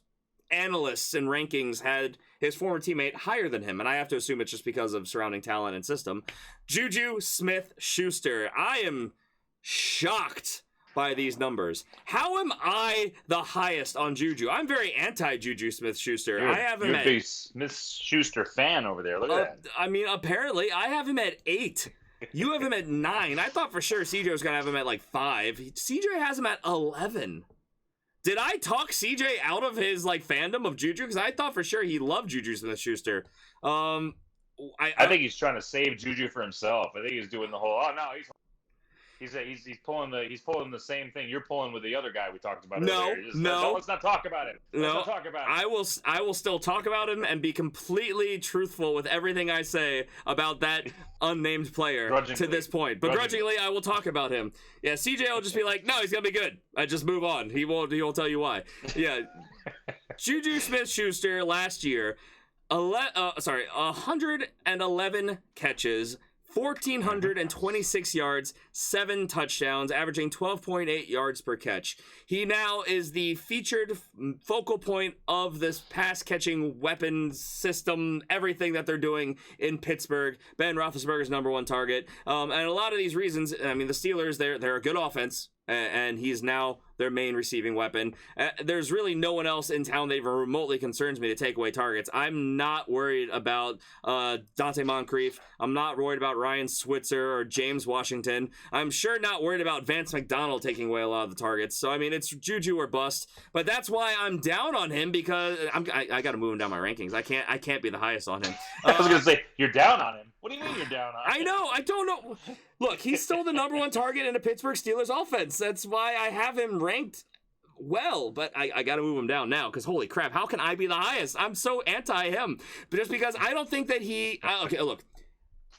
analysts and rankings had his former teammate higher than him, and I have to assume it's just because of surrounding talent and system. Juju Smith-Schuster. I am shocked by these numbers. How am I the highest on Juju? I'm very anti-Juju Smith-Schuster. I have him at... You're a Smith-Schuster fan over there. Look at that. I mean, apparently, I have him at 8. You have him at 9. I thought for sure CJ was going to have him at like 5. CJ has him at 11. Did I talk CJ out of his like fandom of Juju? Because I thought for sure he loved Juju Smith-Schuster. I think he's trying to save Juju for himself. I think he's doing the whole, he's pulling the same thing you're pulling with the other guy we talked about earlier. No, let's not talk about it. Let's not talk about it. I will still talk about him and be completely truthful with everything I say about that unnamed player to this point. Begrudgingly, I will talk about him. Yeah, CJ will just be like, no, he's gonna be good. I just move on. He won't tell you why. Yeah, Juju Smith-Schuster last year, 111 catches, 1,426 yards, 7 touchdowns, averaging 12.8 yards per catch. He now is the featured focal point of this pass-catching weapon system, everything that they're doing in Pittsburgh. Ben Roethlisberger's number one target. And a lot of these reasons, I mean, the Steelers, they're a good offense, and he's now their main receiving weapon. There's really no one else in town that even remotely concerns me to take away targets. I'm not worried about Dante Moncrief. I'm not worried about Ryan Switzer or James Washington. I'm sure not worried about Vance McDonald taking away a lot of the targets. So, I mean, it's Juju or bust. But that's why I'm down on him, because I got to move him down my rankings. I can't be the highest on him. I was going to say, you're down on him. What do you mean you're down on him? I know. I don't know. Look, he's still the number one target in the Pittsburgh Steelers offense. That's why I have him ranked well, but I got to move him down now, because holy crap, how can I be the highest? I'm so anti him. But just because I don't think that he... okay, look.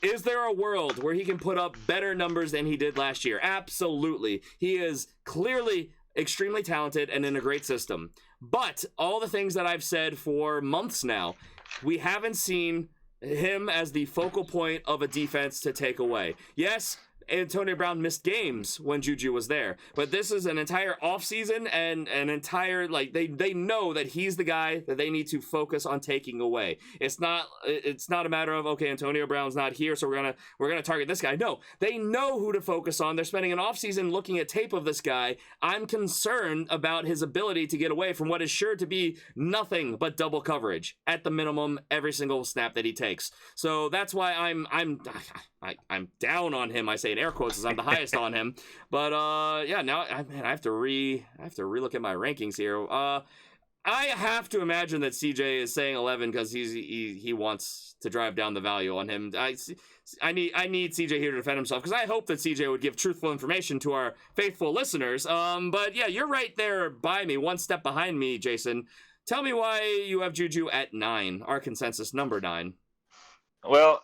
Is there a world where he can put up better numbers than he did last year? Absolutely. He is clearly extremely talented and in a great system. But all the things that I've said for months now, we haven't seen him as the focal point of a defense to take away. Yes, Antonio Brown missed games when Juju was there, but this is an entire offseason and an entire, like, they know that he's the guy that they need to focus on taking away. It's not a matter of, okay, Antonio Brown's not here, so we're gonna target this guy. No, they know who to focus on. They're spending an offseason looking at tape of this guy. I'm concerned about his ability to get away from what is sure to be nothing but double coverage at the minimum every single snap that he takes. So that's why I'm down on him. I say in air quotes as I'm the highest on him. But yeah, now I have to relook at my rankings here. I have to imagine that CJ is saying 11 because he wants to drive down the value on him. I need CJ here to defend himself, because I hope that CJ would give truthful information to our faithful listeners. But yeah, you're right there by me, one step behind me, Jason. Tell me why you have Juju at 9, our consensus number 9. Well,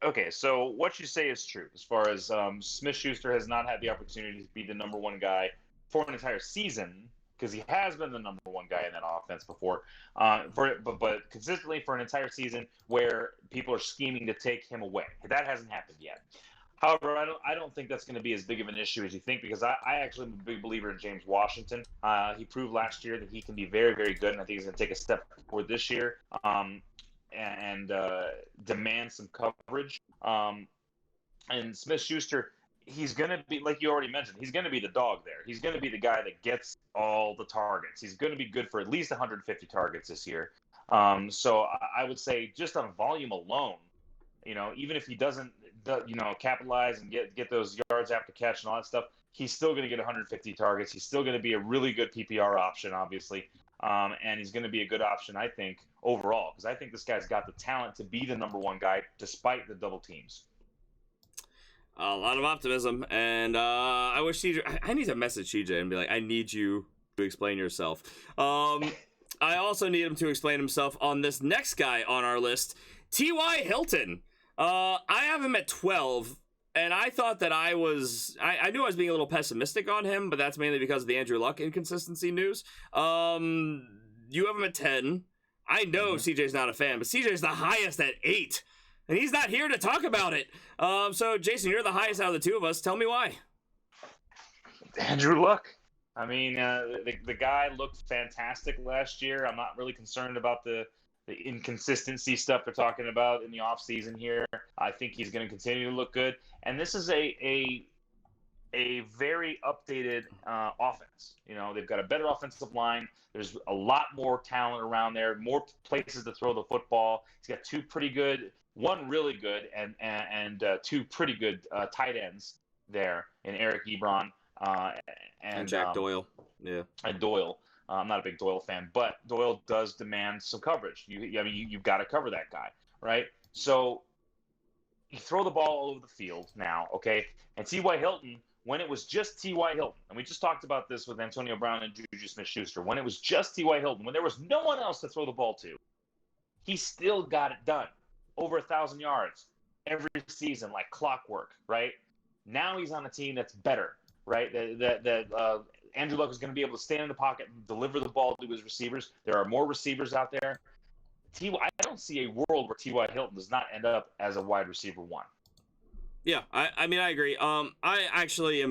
okay, so what you say is true as far as Smith-Schuster has not had the opportunity to be the number one guy for an entire season, because he has been the number one guy in that offense before, but consistently for an entire season where people are scheming to take him away. That hasn't happened yet. However, I don't think that's going to be as big of an issue as you think, because I actually am a big believer in James Washington. He proved last year that he can be very, very good, and I think he's going to take a step forward this year. And demand some coverage. And Smith-Schuster, he's going to be, like you already mentioned, he's going to be the dog there. He's going to be the guy that gets all the targets. He's going to be good for at least 150 targets this year. So I would say just on volume alone, even if he doesn't, capitalize and get those yards after catch and all that stuff, he's still going to get 150 targets. He's still going to be a really good PPR option, obviously. And he's going to be a good option, I think, overall, because I think this guy's got the talent to be the number one guy despite the double teams. A lot of optimism, and I wish CJ... I need to message CJ and be like, I need you to explain yourself. I also need him to explain himself on this next guy on our list, T.Y. Hilton. I have him at 12, and I thought that I knew I was being a little pessimistic on him, but that's mainly because of the Andrew Luck inconsistency news. You have him at 10. I know CJ's not a fan, but CJ's the highest at 8, and he's not here to talk about it. So, Jason, you're the highest out of the two of us. Tell me why. Andrew Luck. I mean, the guy looked fantastic last year. I'm not really concerned about the inconsistency stuff they're talking about in the offseason here. I think he's going to continue to look good. And this is a very updated offense. They've got a better offensive line. There's a lot more talent around there, more places to throw the football. He's got one really good and two pretty good tight ends there in Eric Ebron and Jack Doyle. Yeah. And Doyle. I'm not a big Doyle fan, but Doyle does demand some coverage. You've got to cover that guy, right? So you throw the ball all over the field now, okay? And T.Y. Hilton, when it was just T.Y. Hilton, and we just talked about this with Antonio Brown and Juju Smith-Schuster, when it was just T.Y. Hilton, when there was no one else to throw the ball to, he still got it done. Over 1,000 yards every season, like clockwork, right? Now he's on a team that's better, right? Andrew Luck is going to be able to stand in the pocket and deliver the ball to his receivers. There are more receivers out there. I don't see a world where T.Y. Hilton does not end up as a wide receiver 1. Yeah, I mean, I agree. I actually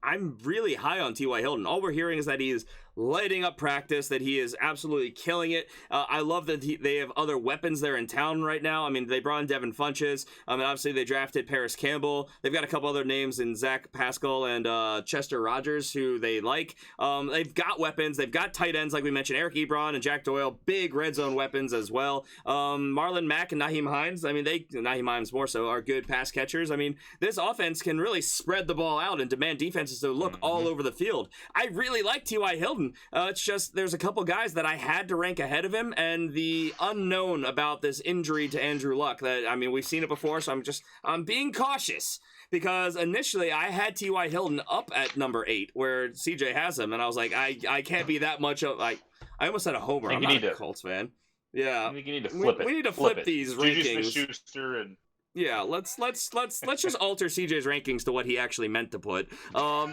I'm really high on T.Y. Hilton. All we're hearing is that he is lighting up practice, that he is absolutely killing it. I love that they have other weapons there in town right now. I mean, they brought in Devin Funches. I mean, obviously they drafted Paris Campbell. They've got a couple other names in Zach Pascal and Chester Rogers, who they like. They've got weapons. They've got tight ends, like we mentioned, Eric Ebron and Jack Doyle, big red zone weapons as well. Marlon Mack and Naheem Hines, I mean, Naheem Hines more so, are good pass catchers. I mean, this offense can really spread the ball out and demand defenses to look all over the field. I really like T.Y. Hilton. It's just there's a couple guys that I had to rank ahead of him, and the unknown about this injury to Andrew Luck, that, I mean, we've seen it before, so I'm being cautious, because initially I had T.Y. Hilton up at number 8 where CJ has him, and I was like, I can't be that much of, I almost had a homer. I'm not a Colts fan. Yeah, I think you need to flip it. We need to flip these rankings. Schuster and Yeah, let's just alter CJ's rankings to what he actually meant to put. But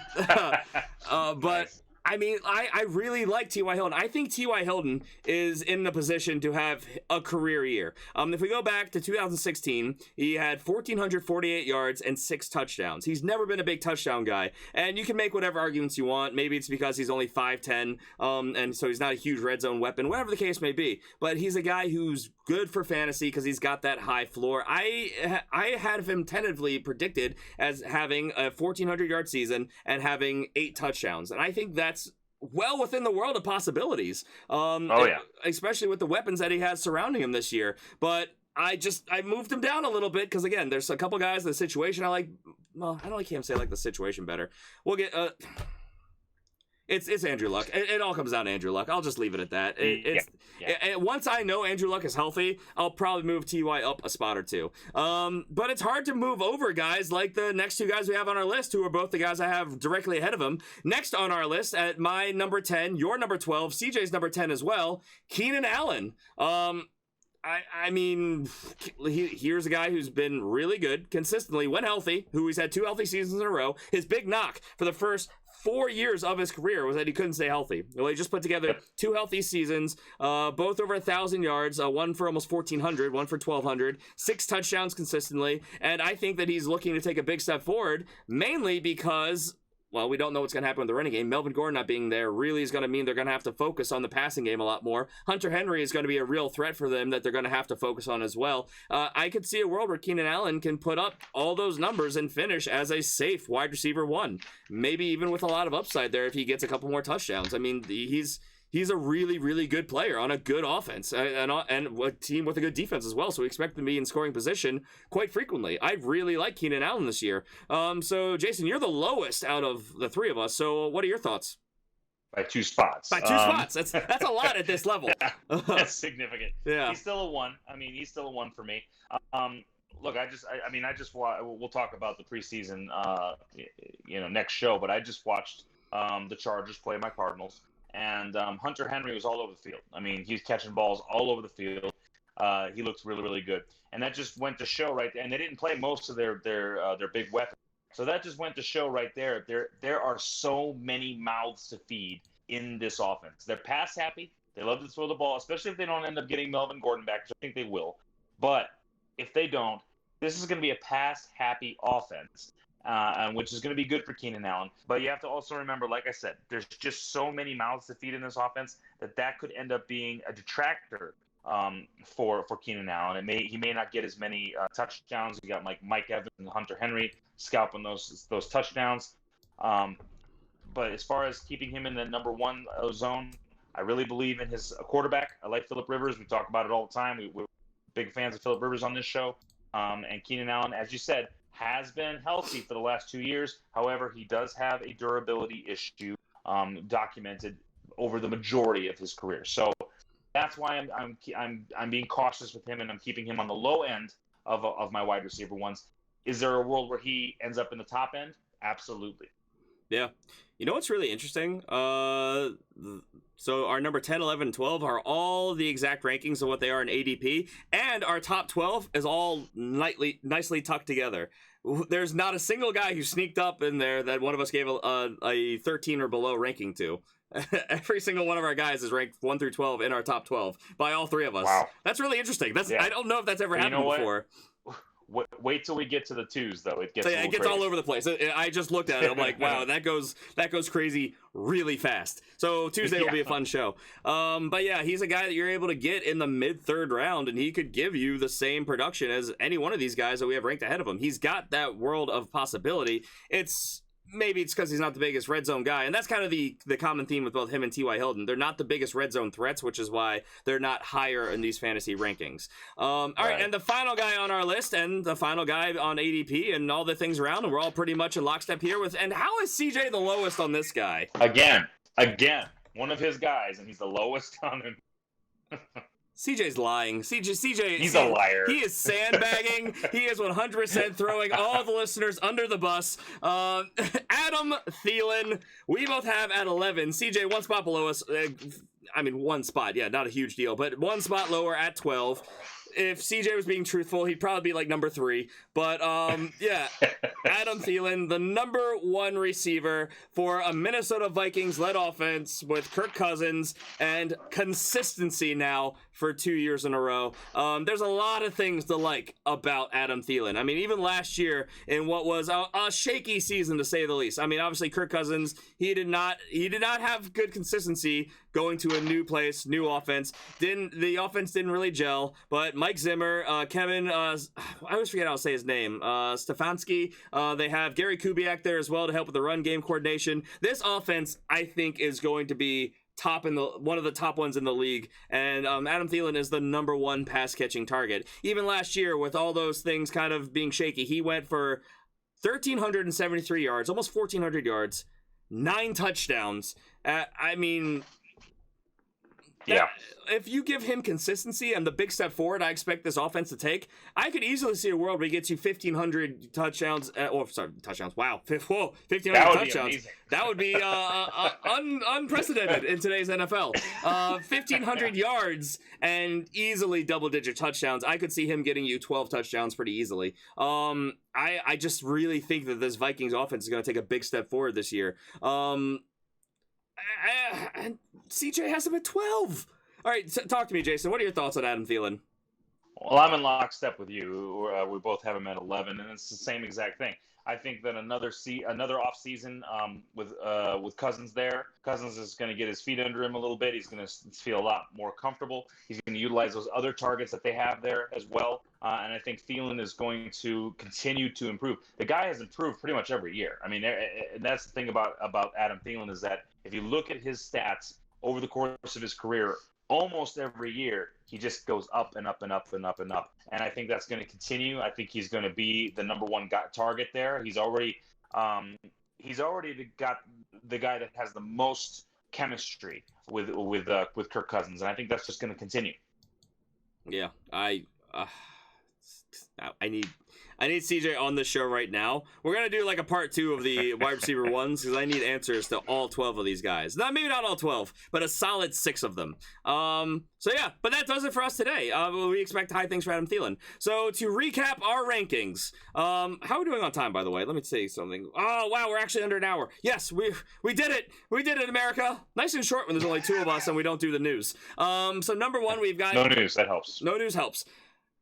nice. I mean, I really like T.Y. Hilton. I think T.Y. Hilton is in a position to have a career year. If we go back to 2016, he had 1,448 yards and 6 touchdowns. He's never been a big touchdown guy. And you can make whatever arguments you want. Maybe it's because he's only 5'10", and so he's not a huge red zone weapon, whatever the case may be. But he's a guy who's good for fantasy because he's got that high floor. I had him tentatively predicted as having a 1,400-yard season and having 8 touchdowns. And I think that's well within the world of possibilities. Especially with the weapons that he has surrounding him this year. But I moved him down a little bit because, again, there's a couple guys in the situation I like. Well, I can't say I like the situation better. We'll get It's Andrew Luck. It all comes down to Andrew Luck. I'll just leave it at that. Once I know Andrew Luck is healthy, I'll probably move T.Y. up a spot or two. But it's hard to move over guys like the next 2 guys we have on our list, who are both the guys I have directly ahead of him. Next on our list, at my number 10, your number 12, CJ's number 10 as well, Keenan Allen. I mean, here's a guy who's been really good consistently when healthy, who he's had 2 healthy seasons in a row. His big knock for the first 4 years of his career was that he couldn't stay healthy. Well, he just put together 2 healthy seasons, both over 1,000 yards, one for almost 1,400, one for 1,200, 6 touchdowns consistently. And I think that he's looking to take a big step forward, mainly because, well, we don't know what's going to happen with the running game. Melvin Gordon not being there really is going to mean they're going to have to focus on the passing game a lot more. Hunter Henry is going to be a real threat for them that they're going to have to focus on as well. I could see a world where Keenan Allen can put up all those numbers and finish as a safe wide receiver 1. Maybe even with a lot of upside there if he gets a couple more touchdowns. I mean, he's a really, really good player on a good offense and a team with a good defense as well. So we expect him to be in scoring position quite frequently. I really like Keenan Allen this year. So Jason, you're the lowest out of the 3 of us. So what are your thoughts? By 2 spots. By 2 spots. That's a lot at this level. Yeah, that's significant. Yeah. He's still a 1. I mean, he's still a 1 for me. Look, we'll talk about the preseason, next show, but I just watched the Chargers play my Cardinals. And Hunter Henry was all over the field. I mean, he's catching balls all over the field. He looks really, really good. And that just went to show right there. And they didn't play most of their big weapons. So that just went to show right there. There are so many mouths to feed in this offense. They're pass happy. They love to throw the ball, especially if they don't end up getting Melvin Gordon back, which I think they will. But if they don't, this is going to be a pass happy offense. Which is going to be good for Keenan Allen. But you have to also remember, like I said, there's just so many mouths to feed in this offense that could end up being a detractor for Keenan Allen. He may not get as many touchdowns. You got like Mike Evans and Hunter Henry scalping those touchdowns. But as far as keeping him in the number 1 zone, I really believe in his quarterback. I like Phillip Rivers. We talk about it all the time. We're big fans of Phillip Rivers on this show. And Keenan Allen, as you said, has been healthy for the last 2 years. However, he does have a durability issue documented over the majority of his career. So that's why I'm being cautious with him, and I'm keeping him on the low end of my wide receiver ones. Is there a world where he ends up in the top end? Absolutely. Yeah. You know what's really interesting? So our number 10, 11, 12 are all the exact rankings of what they are in ADP, and our top 12 is all nicely tucked together. There's not a single guy who sneaked up in there that one of us gave a 13 or below ranking to. Every single one of our guys is ranked 1 through 12 in our top 12 by all 3 of us. Wow. That's really interesting. I don't know if that's ever happened before. Wait till we get to the twos, though. It gets So yeah, it gets crazy. all over the place. I just looked at it. I'm like, wow, that goes crazy really fast. So Tuesday will be a fun show. But yeah, he's a guy that you're able to get in the mid-third round, and he could give you the same production as any one of these guys that we have ranked ahead of him. He's got that world of possibility. Maybe it's because he's not the biggest red zone guy, and that's kind of the common theme with both him and T.Y. Hilton. They're not the biggest red zone threats, which is why they're not higher in these fantasy rankings. All right, and the final guy on our list, and the final guy on ADP, and all the things around, and we're all pretty much in lockstep here with. And how is CJ the lowest on this guy? Again, one of his guys, and he's the lowest on him. CJ's lying. CJ, he's a liar. He is sandbagging. He is 100% throwing all the listeners under the bus. Adam Thielen, we both have at 11. CJ, one spot below us. One spot. Yeah, not a huge deal, but one spot lower at 12. If CJ was being truthful, he'd probably be like number 3. But yeah, Adam Thielen, the number 1 receiver for a Minnesota Vikings-led offense with Kirk Cousins and consistency now for 2 years in a row. There's a lot of things to like about Adam Thielen. I mean, even last year in what was a shaky season to say the least. I mean, obviously Kirk Cousins, he did not have good consistency going to a new place, new offense. The offense didn't really gel, but Mike Zimmer, Kevin, I always forget how to say his name, Stefanski, they have Gary Kubiak there as well to help with the run game coordination. This offense, I think, is going to be one of the top ones in the league, and Adam Thielen is the number 1 pass catching target. Even last year, with all those things kind of being shaky, he went for 1,373 yards, almost 1,400 yards, 9 touchdowns. If you give him consistency and the big step forward I expect this offense to take, I could easily see a world where he gets you 1,500 touchdowns. Touchdowns. Wow. 1,500 touchdowns. That would be unprecedented in today's NFL. 1,500 yards and easily double-digit touchdowns. I could see him getting you 12 touchdowns pretty easily. I just really think that this Vikings offense is going to take a big step forward this year. And CJ has him at 12. All right, talk to me, Jason. What are your thoughts on Adam Thielen? Well, I'm in lockstep with you. We both have him at 11, and it's the same exact thing. I think that another off season with Cousins there. Cousins is going to get his feet under him a little bit. He's going to feel a lot more comfortable. He's going to utilize those other targets that they have there as well. And I think Thielen is going to continue to improve. The guy has improved pretty much every year. I mean, that's the thing about Adam Thielen is that if you look at his stats over the course of his career, almost every year he just goes up and up and up and up and up. And I think that's going to continue. I think he's going to be the number 1 target there. He's already got the guy that has the most chemistry with Kirk Cousins, and I think that's just going to continue. Yeah, I need CJ on this show right now. We're going to do like a part 2 of the wide receiver ones because I need answers to all 12 of these guys. Maybe not all 12, but a solid 6 of them. So yeah, but that does it for us today. We expect high things for Adam Thielen. So to recap our rankings, how are we doing on time, by the way? Let me say something. Oh, wow, we're actually under an hour. Yes, we did it. We did it, America. Nice and short when there's only 2 of us and we don't do the news. So number 1, we've got... No news, that helps. No news helps.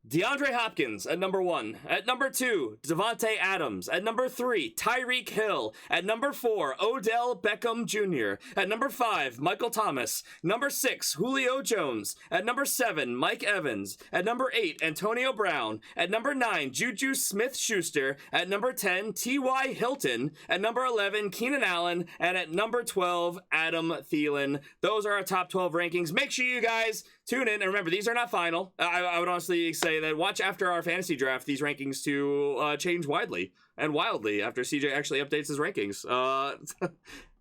DeAndre Hopkins at number 1. At number 2, Devontae Adams. At number 3, Tyreek Hill. At number 4, Odell Beckham Jr. At number 5, Michael Thomas. Number 6, Julio Jones. At number 7, Mike Evans. At number 8, Antonio Brown. At number 9, Juju Smith-Schuster. At number 10, T.Y. Hilton. At number 11, Keenan Allen. And at number 12, Adam Thielen. Those are our top 12 rankings. Make sure you guys tune in. And remember, these are not final. I would honestly say that watch after our fantasy draft these rankings to change wildly after CJ actually updates his rankings. I'm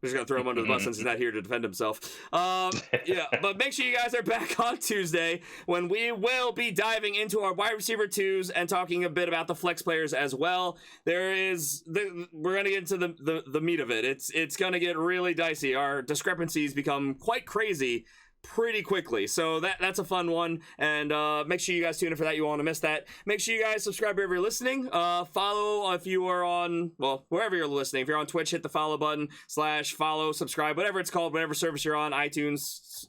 just going to throw him under the bus since he's not here to defend himself. Yeah, but make sure you guys are back on Tuesday when we will be diving into our wide receiver 2s and talking a bit about the flex players as well. We're going to get into the meat of it. It's going to get really dicey. Our discrepancies become quite crazy pretty quickly, so that's a fun one, and make sure you guys tune in for that. You won't want to miss that. Make sure you guys subscribe wherever you're listening. Follow if you are on, well, wherever you're listening. If you're on Twitch, hit the follow button / follow, subscribe, whatever it's called, whatever service you're on, iTunes,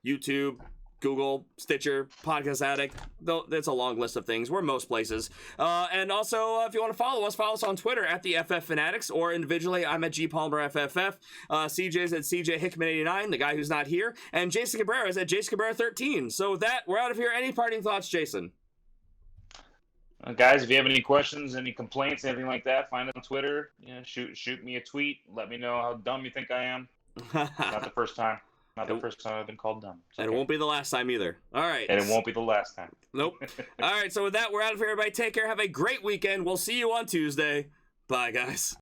YouTube, Google, Stitcher, Podcast Addict. Though it's a long list of things. We're most places. And also, if you want to follow us on Twitter at the FF Fanatics, or individually, I'm at GPalmerFFF. CJ's at CJ Hickman89, the guy who's not here, and Jason Cabrera is at Jason Cabrera13. So with that, we're out of here. Any parting thoughts, Jason? Guys, if you have any questions, any complaints, anything like that, find it on Twitter. Shoot me a tweet. Let me know how dumb you think I am. Not the first time. Not the first time I've been called dumb. And it won't be the last time either. All right. And it won't be the last time. Nope. All right, so with that, we're out of here. Everybody take care. Have a great weekend. We'll see you on Tuesday. Bye, guys.